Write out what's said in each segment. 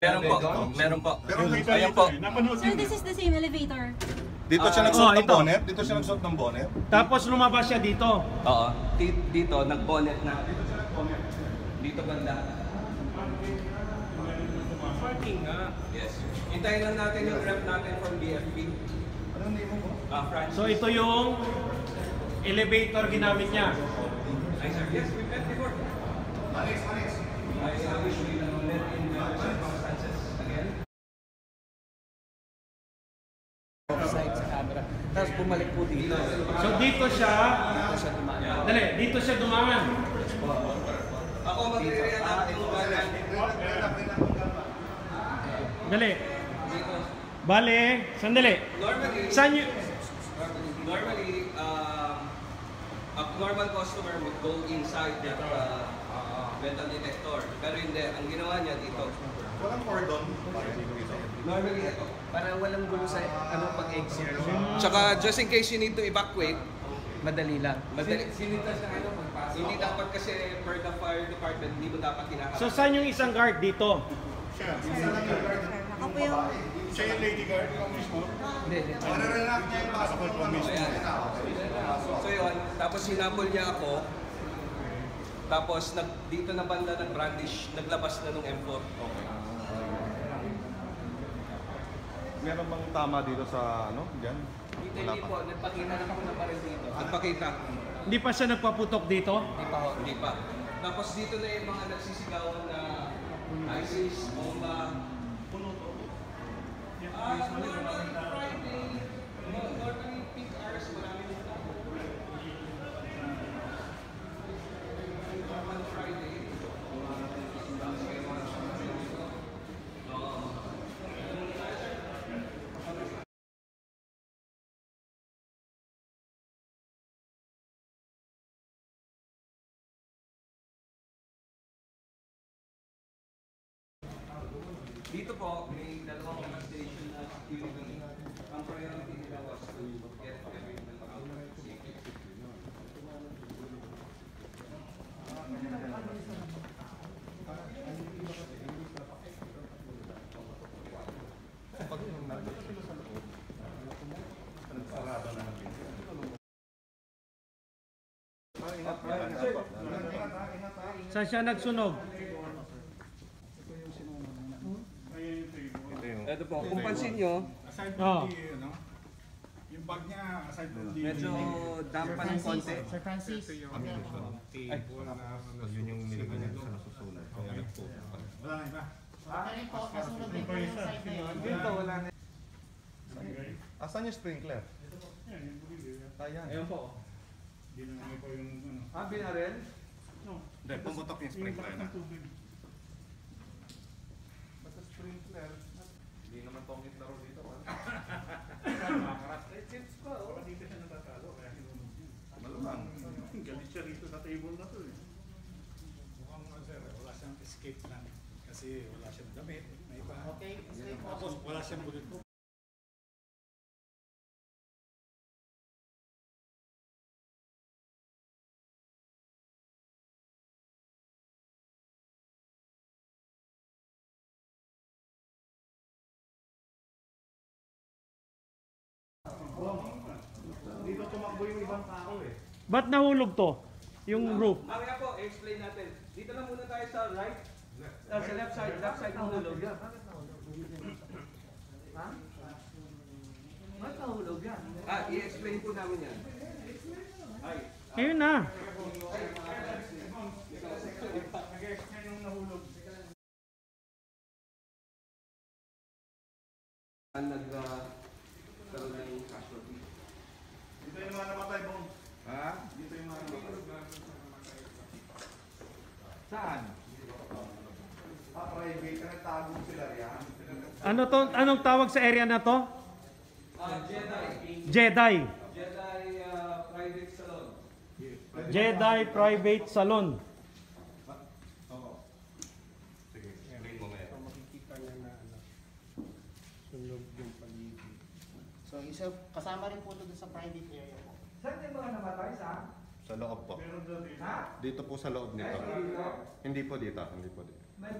Meron po, meron po. Ayan po. So this is the same elevator? Dito siya nagsuot ng bonnet? Dito siya nagsuot ng bonnet? Tapos lumabas siya dito. Oo. Dito, nag-bonnet na. Dito siya nag-bonnet. Dito banda. Parking nga. Yes. Hintayin lang natin yung rep natin from BFP. Anong name mo? Francis. So ito yung elevator ginamit niya. Ay, sir. Yes, we've met before. Alex. I wish we met in circumstances again. Offside sa camera. Tapos bumalik po dito. So dito siya dumaan. Dali, dito siya dumaan. Ako magre-react yung balan. Dali. Bale, sandali. Normally, Saan yun? a normal customer would go inside that metal detector. Pero hindi, ang ginawa niya dito. Walang cordon. Normally ito. Para walang gulo sa pag-exit. Tsaka just in case you need to evacuate, Madali lang. madali. Hindi dapat kasi per the fire department, hindi mo dapat tinakap. So saan yung isang guard dito? Ako po yung... Siya yung lady guard, ikaw mismo? Hindi. Mararelak niya yung pasok mo mismo. So yun, tapos sinabol niya ako. Tapos dito na banda nag-brandish, naglabas na nung M4. Okay. Meron bang tama dito sa ano? Diyan? Hindi po. Nagpakita na ako na parang dito. Nagpakita. Hindi pa siya nagpaputok dito? Hindi pa ho. Hindi pa. Tapos dito na yung mga nagsisigawan na ISIS, bomba. Normally Friday, normally peak hours, marami yung tao. Normal Friday. Dito po, may dalawang station na security. Ang priority nila was to get everyone out safely. Saan siya nagsunog? Ito po, kung pansin nyo, Aside Oh. from the, ano, yung bag niya, aside from the... medyo damp pa ng konti. Sir Francis. Yun yung nilagay niya sa nasusulat. Kaya nagputo. Wala na iba. Ano rin po, nasunog din po yung site na yun. Dito, wala na. Asan yung sprinkler? Ayan. Ayun po. Binanay ko yung ano. Binarel? Hindi, pumutok yung sprinkler na. Basta sprinkler. Hindi naman tongit laro dito. Chips ko. Dito siya natatalo, kaya hinunog yun. Malamang. Galit siya rito sa table na to eh. Mukhang sir, wala siyang escape plan. Kasi wala siyang damit. May iba. Okay, stay po. Tapos wala siyang bulletproof. Dito tumakbo yung ibang tao eh. Ba't nahulog to? Yung roof? Mamaya po, explain natin. Dito lang muna tayo sa right. Sa left side ng hulog. Ha? Ba't nahulog yan? I-explain po namin yan. Ay. Ayun na. Nag-explain yung nahulog. Nagkaroon ng casualty. Dito yung mga namatay, Bong. Ha? Dito yung mga namatay. Saan? Private, nagtago sila yan. Ano to? Anong tawag sa area na to? Jedi. Jedi. Jedi private salon. Jedi Private Salon. Sige, explain mo ngayon. Makikita na sunog yung paligid. So isa, kasama rin po ito sa private area po. Saan yung mga namatay sa? Sa loob po. Ha? Dito po sa loob nito. Hindi po dito. Hindi po dito. May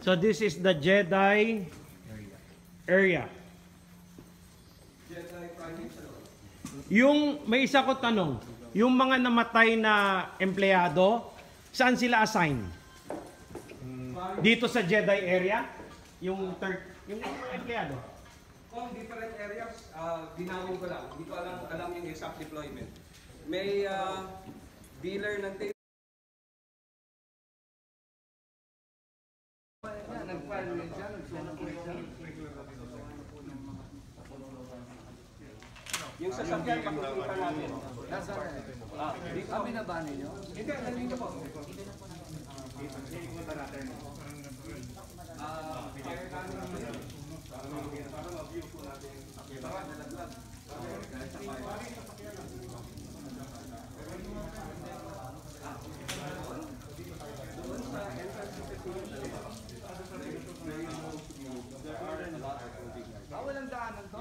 So this is the Jedi area. Jedi Primate Salon. Yung may isa ko tanong, yung mga namatay na empleyado, saan sila assign? Dito sa Jedi area? Yung empleyado? Kung different areas, ginawin ko lang. Hindi ko alam yung exact deployment. May dealer ng tape. Yung sasakyan, pakikita natin. Binaba ninyo? Hindi, nandito po. Para ma-view po natin. Para nalaglag. Doon sa entrance of the Walang daanan to.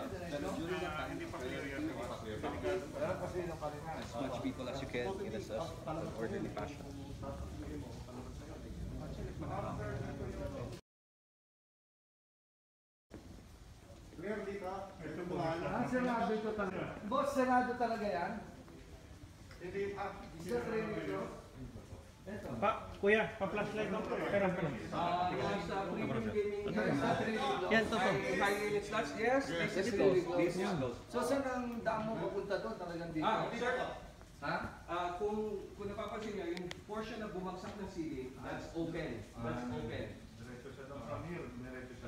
as much people as you can in an orderly fashion. Senado ito talaga. Boss, Senado talaga yan? Hindi pa. Kuya, pa-flashlight lang. Perang. Yung sa premium gaming Yan, to. high unit slots, yes, this is closed. This is closed. So saan ang damo pupunta doon? Talagang dito? Sir, Ha? kung napapansin nyo, yung portion na bumagsak ng ceiling, that's open. That's open.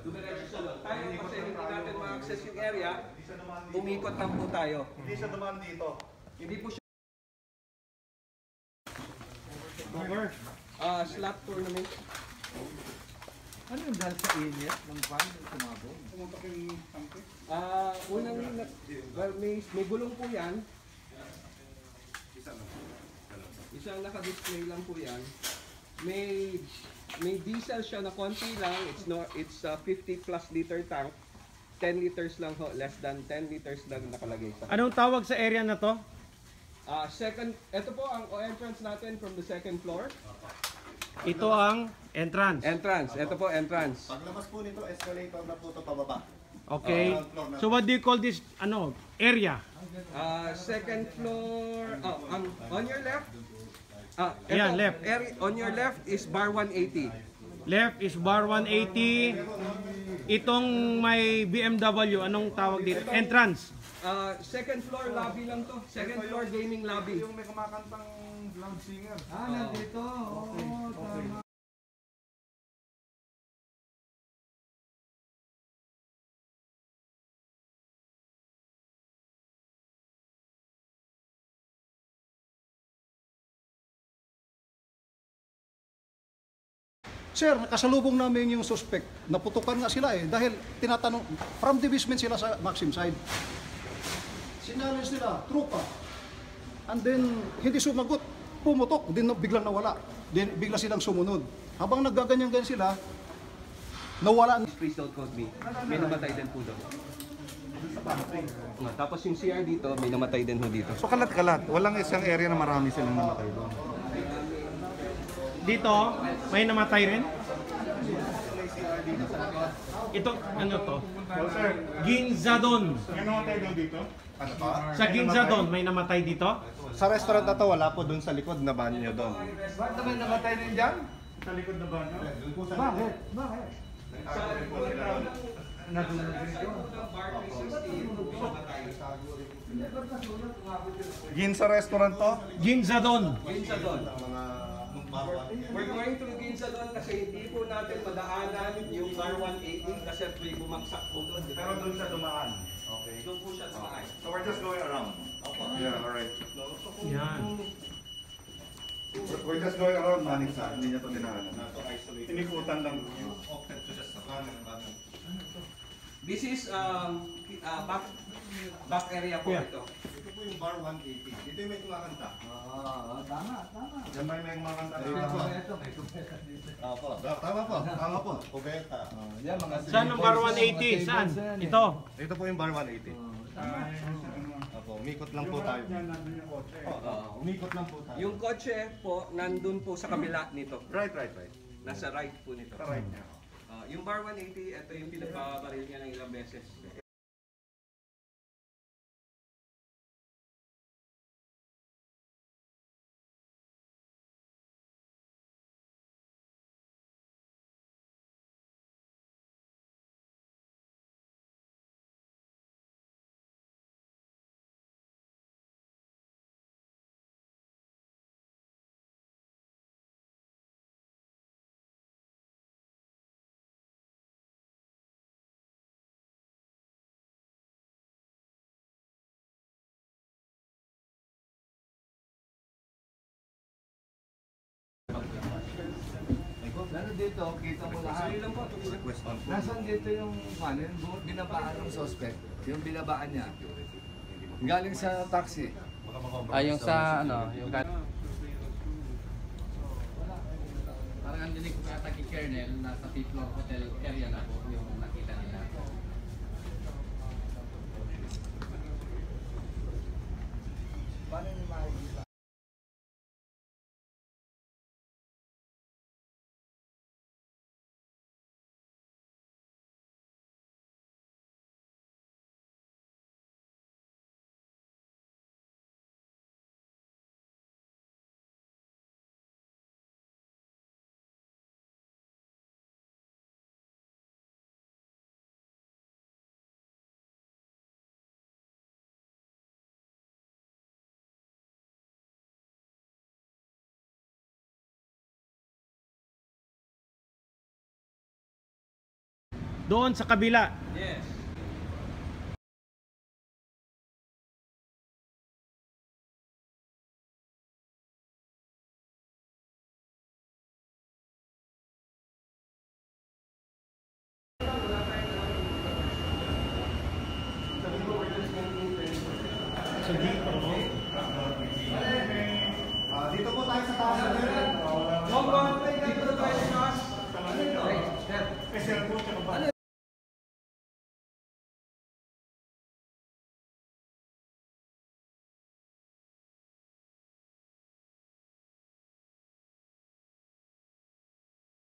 Dumiretso siya doon. Tayo kasi hindi natin ma-access yung area, umikot lang po tayo. Hindi siya dumaan dito. Hindi po siya Over. slot tournament. Ano yung dahil sa init ng pan? Sumabog? Pumuntak yung tangke. Well, may gulong po yan. Isang naka-display lang po yan. May diesel siya na konti lang. It's 50 plus liter tank. 10 liters lang ho, less than 10 liters lang nakalagay sa. Anong tawag sa area na to? Ito po ang entrance natin from the second floor. Ito ang entrance. Ito po entrance. Paglabas po nito, escalator na po ito pababa. Okay. So what do you call this area? Second floor, on your left. Ayan, left. On your left is bar 180. Left is bar 180. Itong may BMW, anong tawag dito? Entrance. Second floor lobby lang to. Second floor gaming lobby. Yung may kumakantang loud singer. Nandito. Oo, tama. Sir, kasalubong namin yung suspect. Naputukan nga sila dahil tinatanong, from the basement sila sa Maxim side. Sinalins nila, trupa. And then, hindi sumagot, pumutok, din biglang nawala. Then, bigla silang sumunod. Habang naggaganyan-ganyan sila, nawala. Please don't quote me. May namatay din po doon. Tapos yung CR dito, may namatay din po dito. So kalat-kalat. Walang isang area na marami silang namatay doon. Dito, may namatay rin. Ito, ano to? Ginzadon. May namatay doon dito? Sa Ginzadon, may namatay dito? Sa restaurant na to, wala po doon sa likod na banyo doon. Bakit naman namatay din dyan? Sa likod na ba? Bakit? Bakit? Natulog din ito. Ginza restaurant to? Ginzadon. Ginzadon. We're going to Ginzadon kasi hindi po natin madaanan yung bar 180 kasi may bumagsak po doon. Pero doon siya dumaan. Okay. Doon po siya sumakay. So we're just going around. Yeah, alright. Yan. We're just going around Manning side. Hindi niya ito dinaanan. Tinikutan lang. This is back area po Yeah. ito. Ito po yung bar 180. Ito yung may kumakanta. Tama. Yan may kumakanta. Opo. Tama po. Tama po. Pugeta. Yan mga Saan ang bar 180? Saan? Ito. Ito po yung bar 180. Opo, umikot lang po tayo. Yan, nandun yung kotse. Umikot lang po tayo. Yung kotse po, nandun po sa kabila nito. Right. Nasa right po nito. Sa right niya. Yung bar 180, ito yung pinagpabaril niya ng ilang beses. Lalo dito, kita mo lahat. Sorry lang po. Request on po. Nasaan dito yung binabaan ng suspect? Yung binabaan niya. Galing sa taxi. Yung sa ano, yung Parang ang dinig ko yata kay Kernel, nasa 5th floor hotel area na po yung nakita nila. Paano niyo makikita? Doon sa kabila. Yes. Dito po tayo sa taas. Dito na tayo sa taas. Eh, sir po, tsaka ba? Ano